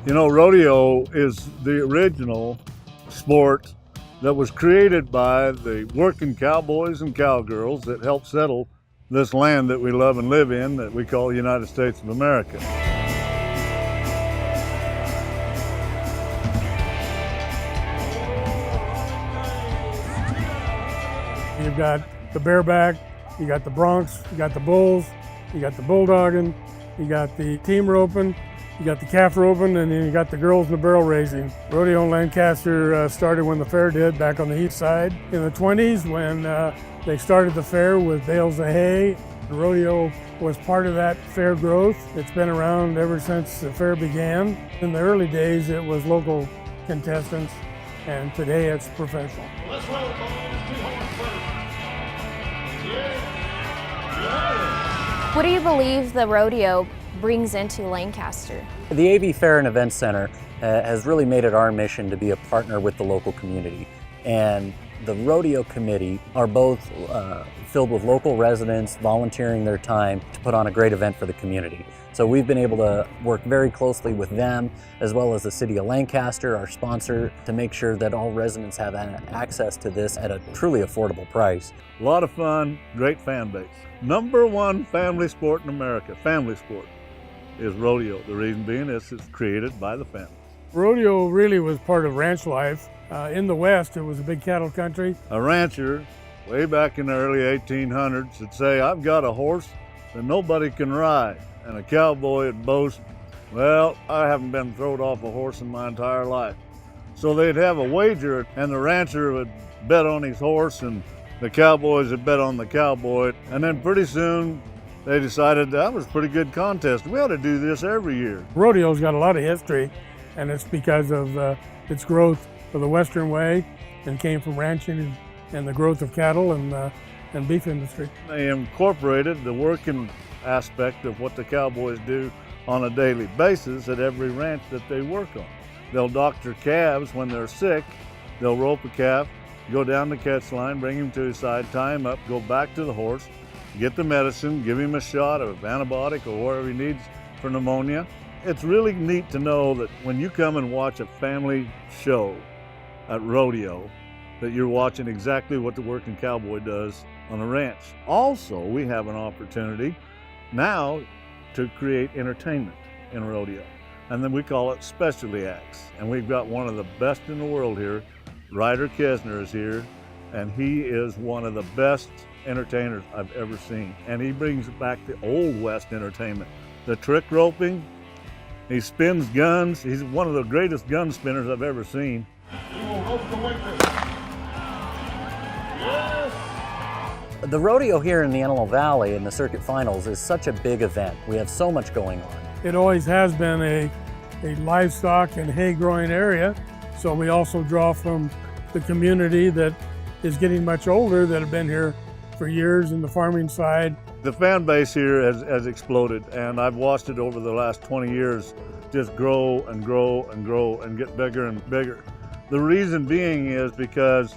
You know, rodeo is the original sport that was created by the working cowboys and cowgirls that helped settle this land that we love and live in that we call the United States of America. You've got the bareback, you got the broncs, you got the bulls, you got the bulldogging, you got the team roping, you got the calf roping, and then you got the girls in the barrel raising. Rodeo in Lancaster started when the fair did, back on the east side. In the 20s, when they started the fair with bales of hay, the rodeo was part of that fair growth. It's been around ever since the fair began. In the early days, it was local contestants, and today it's professional. Let's roll, What do you believe the rodeo brings into Lancaster? The AV Fair and Event Center has really made it our mission to be a partner with the local community. And the rodeo committee are both filled with local residents volunteering their time to put on a great event for the community. So we've been able to work very closely with them, as well as the City of Lancaster, our sponsor, to make sure that all residents have access to this at a truly affordable price. A lot of fun, great fan base. #1 family sport in America, family sport, is rodeo. The reason being is it's created by the family. Rodeo really was part of ranch life. In the West, it was a big cattle country. A rancher, way back in the early 1800s, would say, "I've got a horse that nobody can ride." And a cowboy would boast, "Well, I haven't been thrown off a horse in my entire life." So they'd have a wager, and the rancher would bet on his horse, and the cowboys would bet on the cowboy. And then pretty soon, they decided that was a pretty good contest. We ought to do this every year. Rodeo's got a lot of history, and it's because of its growth of the Western way, and came from ranching and the growth of cattle and beef industry. They incorporated the working aspect of what the cowboys do on a daily basis at every ranch that they work on. They'll doctor calves when they're sick. They'll rope a calf, go down the catch line, bring him to his side, tie him up, go back to the horse, get the medicine, give him a shot of antibiotic or whatever he needs for pneumonia. It's really neat to know that when you come and watch a family show at rodeo, that you're watching exactly what the working cowboy does on a ranch. Also, we have an opportunity now to create entertainment in rodeo. And then we call it specialty acts. And we've got one of the best in the world here. Ryder Kesner is here, and he is one of the best entertainers I've ever seen. And he brings back the old West entertainment. The trick roping, he spins guns. He's one of the greatest gun spinners I've ever seen. The rodeo here in the Antelope Valley in the circuit finals is such a big event. We have so much going on. It always has been a livestock and hay growing area, so we also draw from the community that is getting much older that have been here for years in the farming side. The fan base here has exploded, and I've watched it over the last 20 years just grow and grow and grow and get bigger and bigger. The reason being is because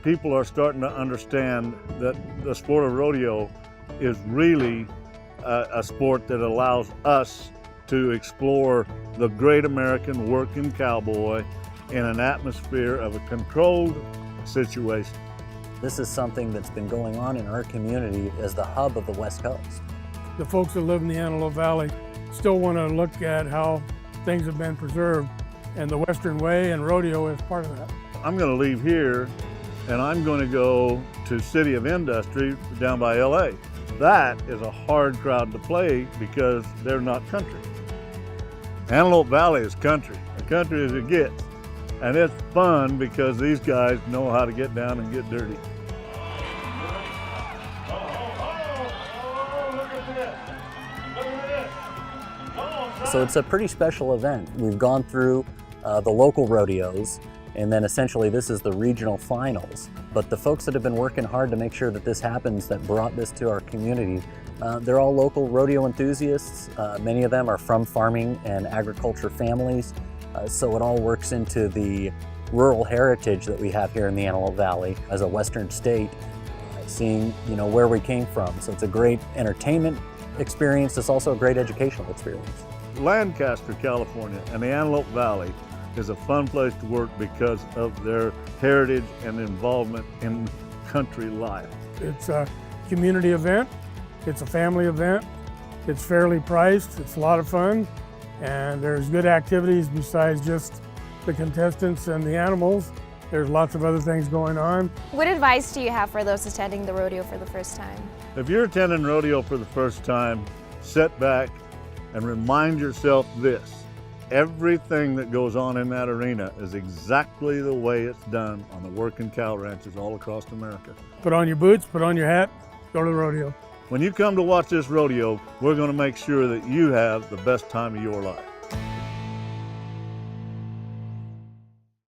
people are starting to understand that the sport of rodeo is really a sport that allows us to explore the great American working cowboy in an atmosphere of a controlled situation. This is something that's been going on in our community as the hub of the West Coast. The folks that live in the Antelope Valley still want to look at how things have been preserved, and the Western way and rodeo is part of that. I'm going to leave here and I'm going to go to City of Industry down by LA. That is a hard crowd to play because they're not country. Antelope Valley is country as it gets. And it's fun because these guys know how to get down and get dirty. So it's a pretty special event. We've gone through the local rodeos, and then essentially this is the regional finals. But the folks that have been working hard to make sure that this happens, that brought this to our community, they're all local rodeo enthusiasts. Many of them are from farming and agriculture families. So it all works into the rural heritage that we have here in the Antelope Valley as a western state, seeing where we came from. So it's a great entertainment experience. It's also a great educational experience. Lancaster, California, and the Antelope Valley is a fun place to work because of their heritage and involvement in country life. It's a community event, it's a family event, it's fairly priced, it's a lot of fun, and there's good activities besides just the contestants and the animals. There's lots of other things going on. What advice do you have for those attending the rodeo for the first time? If you're attending rodeo for the first time, sit back and remind yourself this. Everything that goes on in that arena is exactly the way it's done on the working cow ranches all across America. Put on your boots, put on your hat, go to the rodeo. When you come to watch this rodeo, we're going to make sure that you have the best time of your life.